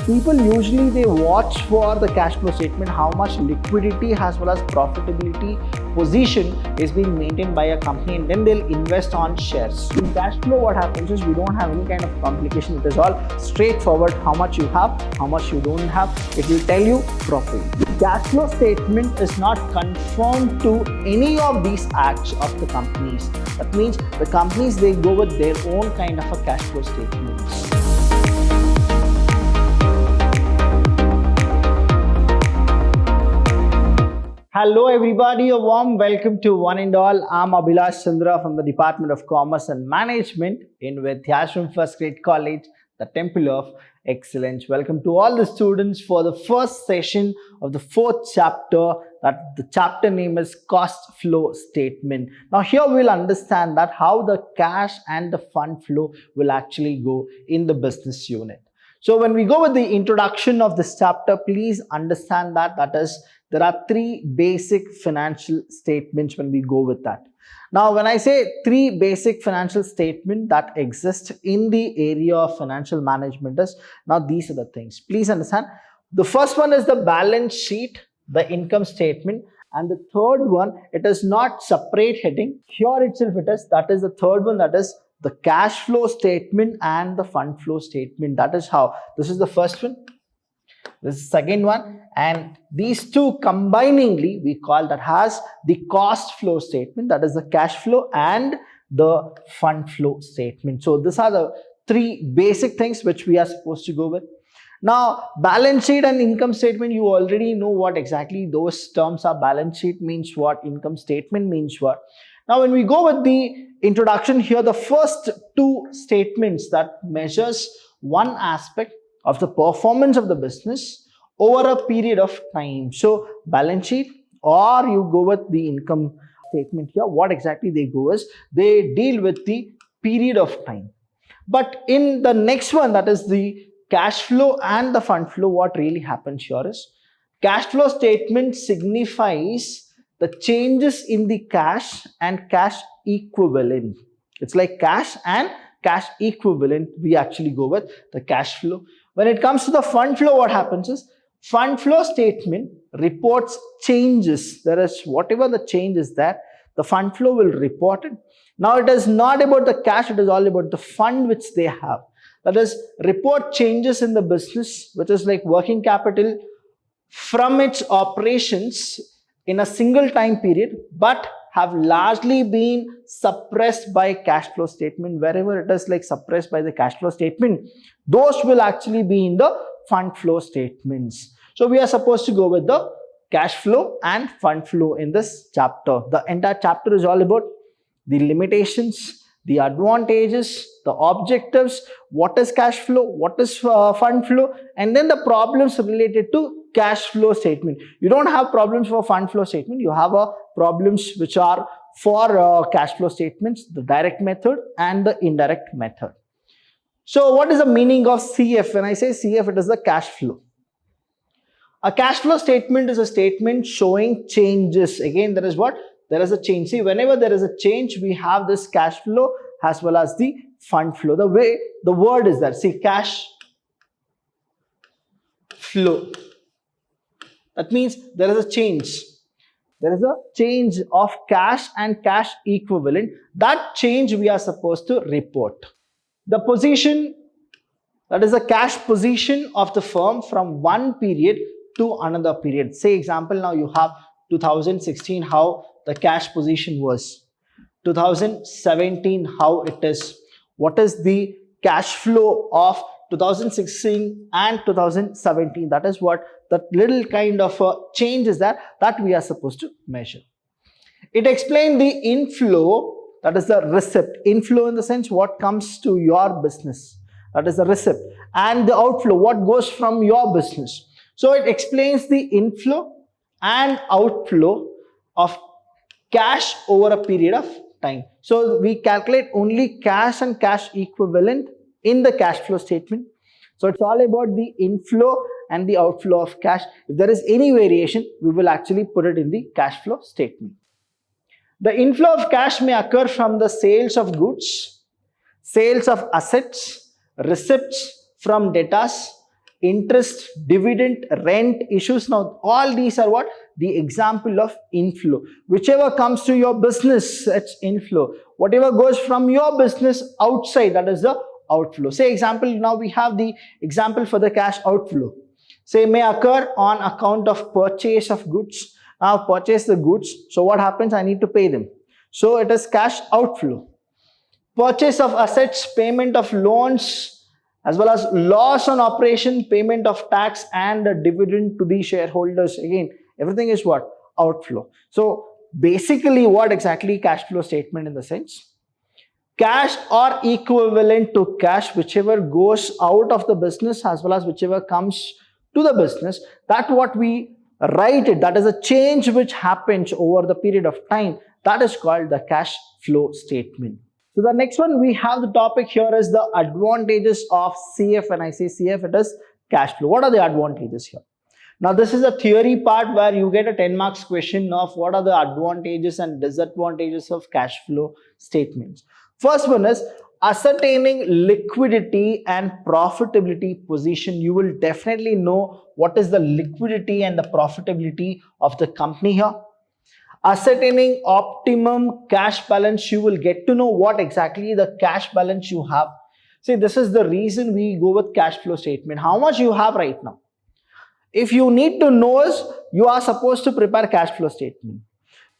People usually they watch for the cash flow statement, how much liquidity as well as profitability position is being maintained by a company, and then they'll invest on shares. In cash flow, what happens is we don't have any kind of complication. It is all straightforward. How much you have, how much you don't have, it will tell you properly. Cash flow statement is not conformed to any of these acts of the companies. That means the companies, they go with their own kind of a cash flow statement. Hello everybody, a warm welcome to one and all. I'm Abhilash Chandra from the Department of Commerce and Management in Vidyashram First Grade College, the Temple of Excellence. Welcome to all the students for the first session of the fourth chapter. That the chapter name is Cost Flow Statement. Now here we'll understand that how the cash and the fund flow will actually go in the business unit. So when we go with the introduction of this chapter, please understand that there are three basic financial statements when we go with that. Now, when I say three basic financial statements that exist in the area of financial management is, now these are the things. Please understand. The first one is the balance sheet, the income statement, and the third one, it is not separate heading. Here itself it is, that is the third one, that is the cash flow statement and the fund flow statement. That is how, this is the first one. This is the second one, and these two combiningly we call that as the cost flow statement, that is the cash flow and the fund flow statement. So these are the three basic things which we are supposed to go with. Now, balance sheet and income statement, you already know what exactly those terms are. Balance sheet means what, income statement means what. Now, when we go with the introduction here, the first two statements that measures one aspect of the performance of the business over a period of time. So balance sheet, or you go with the income statement here, what exactly they go is, they deal with the period of time. But in the next one, that is the cash flow and the fund flow, what really happens here is, cash flow statement signifies the changes in the cash and cash equivalent. It's like cash and cash equivalent, we actually go with the cash flow. When it comes to the fund flow, what happens is, fund flow statement reports changes. There is whatever the change is there, the fund flow will report it. Now it is not about the cash, it is all about the fund which they have. That is, report changes in the business, which is like working capital from its operations in a single time period, but have largely been suppressed by cash flow statement. Wherever it is like suppressed by the cash flow statement, those will actually be in the fund flow statements. So we are supposed to go with the cash flow and fund flow in this chapter. The entire chapter is all about the limitations, the advantages, the objectives, what is cash flow, what is fund flow, and then the problems related to cash flow statement. You don't have problems for fund flow statement, you have problems which are for cash flow statements, the direct method and the indirect method. So what is the meaning of CF? When I say CF, it is the cash flow. A cash flow statement is a statement showing changes. Again, there is what? There is a change. See, whenever there is a change, we have this cash flow as well as the fund flow. The way the word is that, see, cash flow. That means there is a change. There is a change of cash and cash equivalent. That change we are supposed to report. The position, that is the cash position of the firm from one period to another period. Say example, now you have 2016, how the cash position was. 2017, how it is. What is the cash flow of 2016 and 2017? That is what that little kind of change is that we are supposed to measure. It explains the inflow, that is the receipt. Inflow in the sense what comes to your business, that is the receipt, and the outflow, what goes from your business. So it explains the inflow and outflow of cash over a period of time. So we calculate only cash and cash equivalent in the cash flow statement. So it's all about the inflow and the outflow of cash. If there is any variation, we will actually put it in the cash flow statement. The inflow of cash may occur from the sales of goods, sales of assets, receipts from debtors, interest, dividend, rent issues. Now, all these are what? The example of inflow. Whichever comes to your business, it's inflow. Whatever goes from your business outside, that is the outflow. Say example, now we have the example for the cash outflow. Say may occur on account of purchase of goods. Now purchase the goods. So what happens? I need to pay them. So it is cash outflow. Purchase of assets, payment of loans, as well as loss on operation, payment of tax and the dividend to the shareholders. Again, everything is what? Outflow. So basically what exactly cash flow statement in the sense? Cash or equivalent to cash, whichever goes out of the business as well as whichever comes to the business, that what we write it, that is a change which happens over the period of time, that is called the cash flow statement. So the next one we have the topic here is the advantages of CF. When I say CF, it is cash flow. What are the advantages here? Now this is a theory part where you get a 10 marks question of what are the advantages and disadvantages of cash flow statements. First one is ascertaining liquidity and profitability position. You will definitely know what is the liquidity and the profitability of the company here. Ascertaining optimum cash balance, you will get to know what exactly the cash balance you have. See, this is the reason we go with cash flow statement. How much you have right now? If you need to know is, you are supposed to prepare cash flow statement.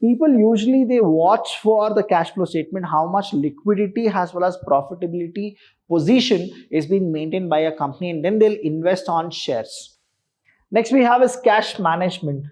People usually they watch for the cash flow statement, how much liquidity as well as profitability position is being maintained by a company, and then they'll invest on shares. Next we have is cash management.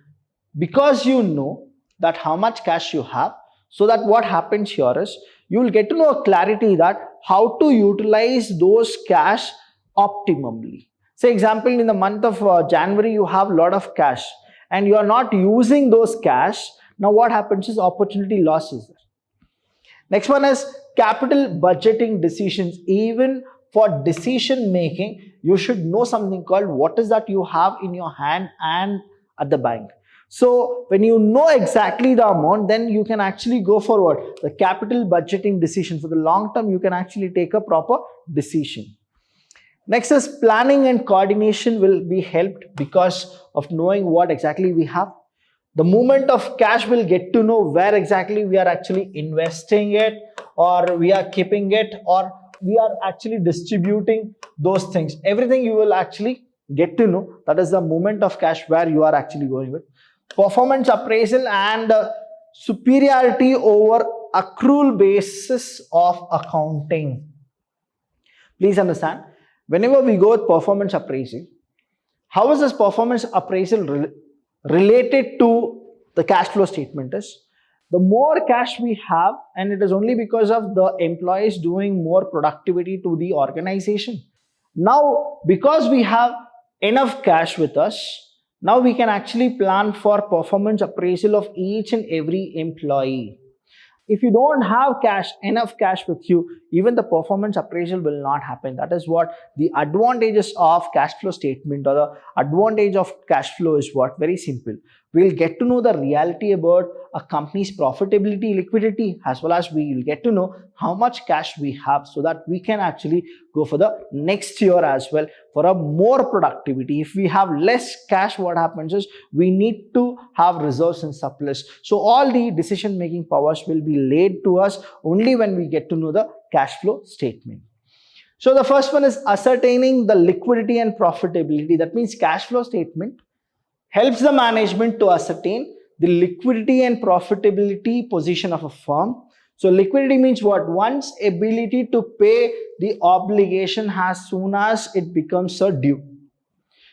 Because you know that how much cash you have, so that what happens here is you will get to know a clarity that how to utilize those cash optimally. Say example, in the month of January you have a lot of cash and you are not using those cash. Now what happens is opportunity losses. Next one is capital budgeting decisions. Even for decision making, you should know something called what is that you have in your hand and at the bank. So when you know exactly the amount, then you can actually go forward. The capital budgeting decision for the long term, you can actually take a proper decision. Next is planning and coordination will be helped because of knowing what exactly we have. The movement of cash will get to know where exactly we are actually investing it, or we are keeping it, or we are actually distributing those things. Everything you will actually get to know. That is the movement of cash where you are actually going with. Performance appraisal and superiority over accrual basis of accounting. Please understand, whenever we go with performance appraisal, how is this performance appraisal related to the cash flow statement is, the more cash we have, and it is only because of the employees doing more productivity to the organization. Now, because we have enough cash with us, now we can actually plan for performance appraisal of each and every employee. If you don't have enough cash with you, even the performance appraisal will not happen. That is what the advantages of cash flow statement, or the advantage of cash flow is what? Very simple. We'll get to know the reality about a company's profitability, liquidity, as well as we will get to know how much cash we have, so that we can actually go for the next year as well for a more productivity. If we have less cash, what happens is we need to have reserves and surplus. So all the decision making powers will be laid to us only when we get to know the cash flow statement. So the first one is ascertaining the liquidity and profitability. That means cash flow statement helps the management to ascertain the liquidity and profitability position of a firm. So liquidity means what? One's ability to pay the obligation as soon as it becomes a due.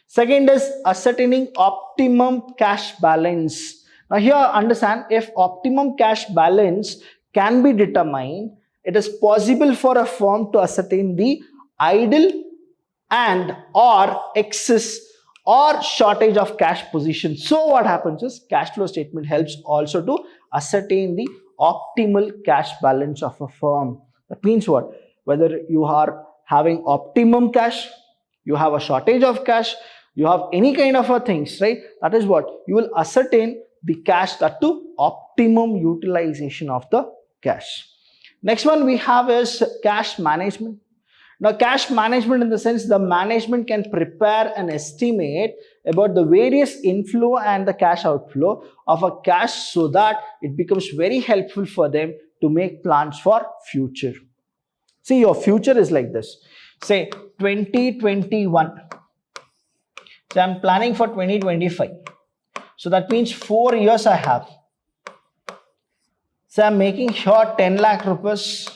Second is ascertaining optimum cash balance. Now here understand, if optimum cash balance can be determined, it is possible for a firm to ascertain the idle and or excess or shortage of cash position. So what happens is cash flow statement helps also to ascertain the optimal cash balance of a firm. That means what? Whether you are having optimum cash, you have a shortage of cash, you have any kind of a things, right? That is what you will ascertain the cash, that to optimum utilization of the cash. Next one we have is cash management. Now, cash management in the sense the management can prepare an estimate about the various inflow and the cash outflow of a cash so that it becomes very helpful for them to make plans for future. See, your future is like this. Say 2021. So I'm planning for 2025. So that means 4 years I have. So I'm making sure 10 lakh rupees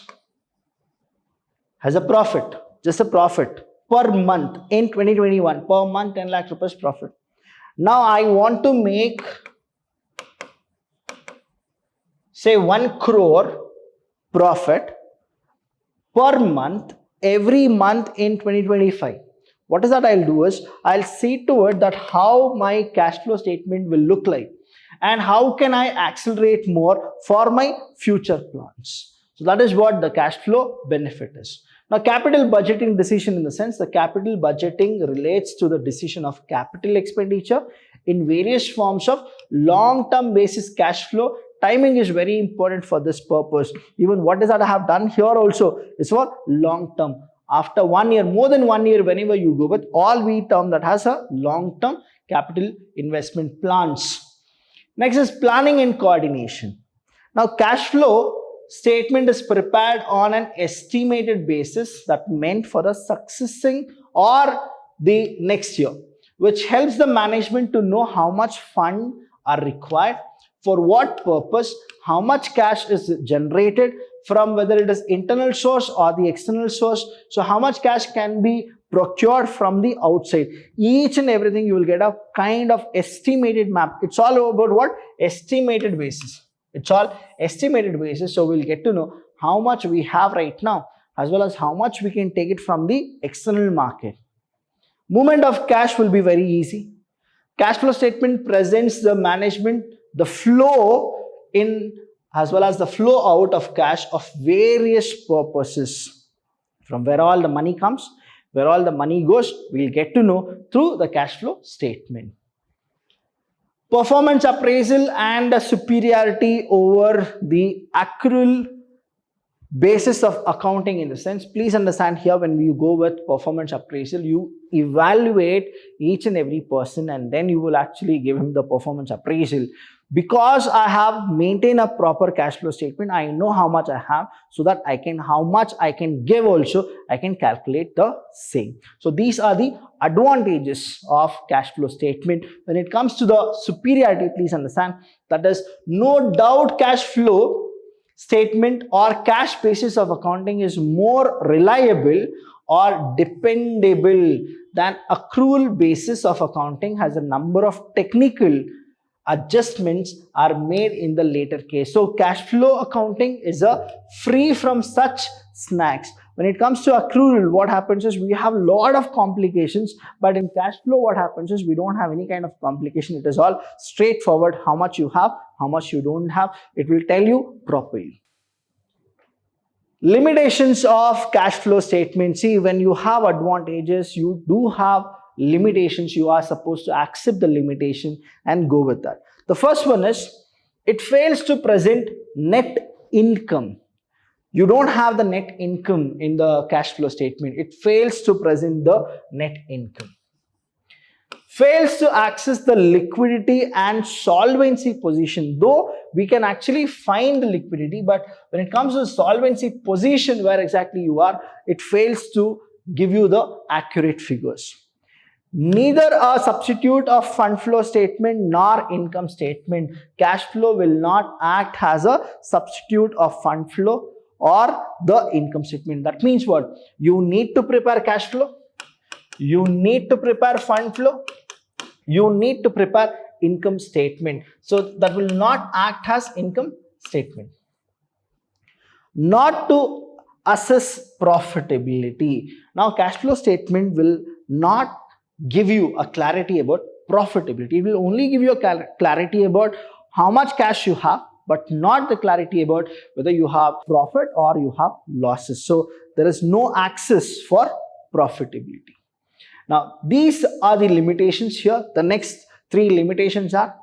as a profit, just a profit per month in 2021, per month 10 lakh rupees profit. Now I want to make say 1 crore profit per month every month in 2025. What is that I'll do is I'll see to it that how my cash flow statement will look like and how can I accelerate more for my future plans. So that is what the cash flow benefit is. Now, capital budgeting decision in the sense the capital budgeting relates to the decision of capital expenditure in various forms of long-term basis cash flow. Timing is very important for this purpose. Even what is that I have done here also is for long-term. After 1 year, more than 1 year, whenever you go with all we term that has a long-term capital investment plans. Next is planning and coordination. Now, cash flow statement is prepared on an estimated basis that meant for the succeeding or the next year, which helps the management to know how much funds are required, for what purpose, how much cash is generated from whether it is internal source or the external source. So how much cash can be procured from the outside. Each and everything you will get a kind of estimated map. It's all about what? Estimated basis. It's all estimated basis. So we'll get to know how much we have right now as well as how much we can take it from the external market. Movement of cash will be very easy. Cash flow statement presents the management the flow in as well as the flow out of cash of various purposes. From where all the money comes, where all the money goes, we'll get to know through the cash flow statement. Performance appraisal and the superiority over the accrual basis of accounting in the sense, please understand here when you go with performance appraisal, you evaluate each and every person and then you will actually give him the performance appraisal. Because I have maintained a proper cash flow statement, I know how much I have so that I can, how much I can give also, I can calculate the same. So these are the advantages of cash flow statement. When it comes to the superiority, please understand that is no doubt cash flow statement or cash basis of accounting is more reliable or dependable than accrual basis of accounting has a number of technical adjustments are made in the later case. So cash flow accounting is free from such snacks. When it comes to accrual, what happens is we have a lot of complications, but in cash flow what happens is we don't have any kind of complication. It is all straightforward. How much you have, how much you don't have, it will tell you properly. Limitations of cash flow statement. See, when you have advantages, you do have limitations. You are supposed to accept the limitation and go with that. The first one is it fails to present net income. You don't have the net income in the cash flow statement. It fails to present the net income. Fails to access the liquidity and solvency position. Though we can actually find the liquidity, but when it comes to solvency position where exactly you are, it fails to give you the accurate figures. Neither a substitute of fund flow statement nor income statement. Cash flow will not act as a substitute of fund flow or the income statement. That means what? You need to prepare cash flow, you need to prepare fund flow, you need to prepare income statement. So that will not act as income statement. Not to assess profitability. Now cash flow statement will not give you a clarity about profitability. It will only give you a clarity about how much cash you have, but not the clarity about whether you have profit or you have losses. So there is no access for profitability. Now these are the limitations here. The next three limitations are: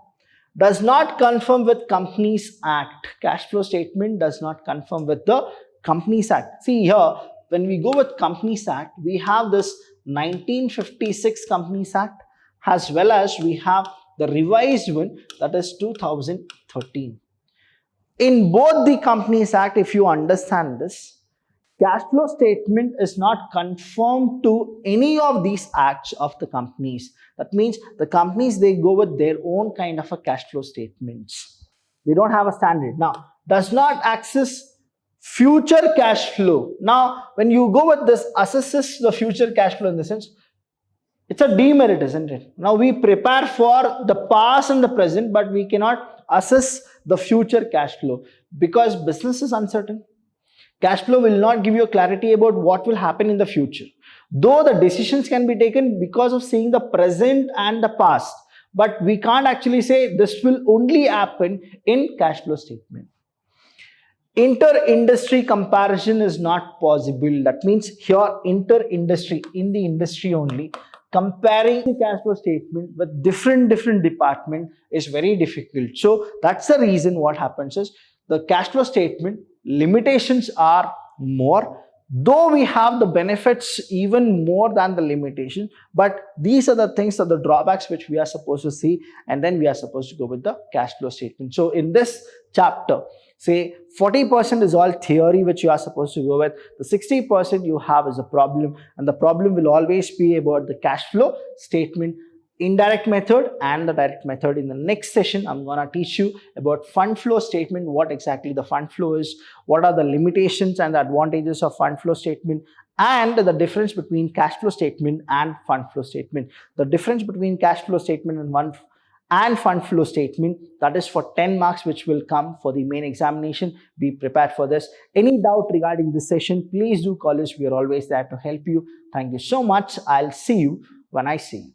does not conform with Companies Act. Cash flow statement does not conform with the Companies Act. See here, when we go with Companies Act, we have this 1956 Companies Act, as well as we have the revised one, that is 2013. In both the Companies Act, if you understand this, cash flow statement is not conformed to any of these acts of the companies. That means the companies, they go with their own kind of a cash flow statements. They don't have a standard. Now, does not access future cash flow. Now, when you go with this, assesses the future cash flow in the sense, it's a demerit, isn't it? Now we prepare for the past and the present, but we cannot assess the future cash flow because business is uncertain. Cash flow will not give you clarity about what will happen in the future. Though the decisions can be taken because of seeing the present and the past, but we can't actually say this will only happen in cash flow statement. Inter-industry comparison is not possible. That means here inter-industry, in the industry only, comparing the cash flow statement with different department is very difficult. So that's the reason what happens is the cash flow statement limitations are more, though we have the benefits even more than the limitation, but these are the things, are the drawbacks which we are supposed to see, and then we are supposed to go with the cash flow statement. So in this chapter, say 40% is all theory which you are supposed to go with, the 60% you have is a problem, and the problem will always be about the cash flow statement, indirect method and the direct method. In the next session, I'm going to teach you about fund flow statement, what exactly the fund flow is, what are the limitations and the advantages of fund flow statement, and the difference between cash flow statement and fund flow statement. The difference between cash flow statement and fund flow statement, that is for 10 marks which will come for the main examination. Be prepared for this. Any doubt regarding this session, please do call us. We are always there to help you. Thank you so much. I'll see you when I see you.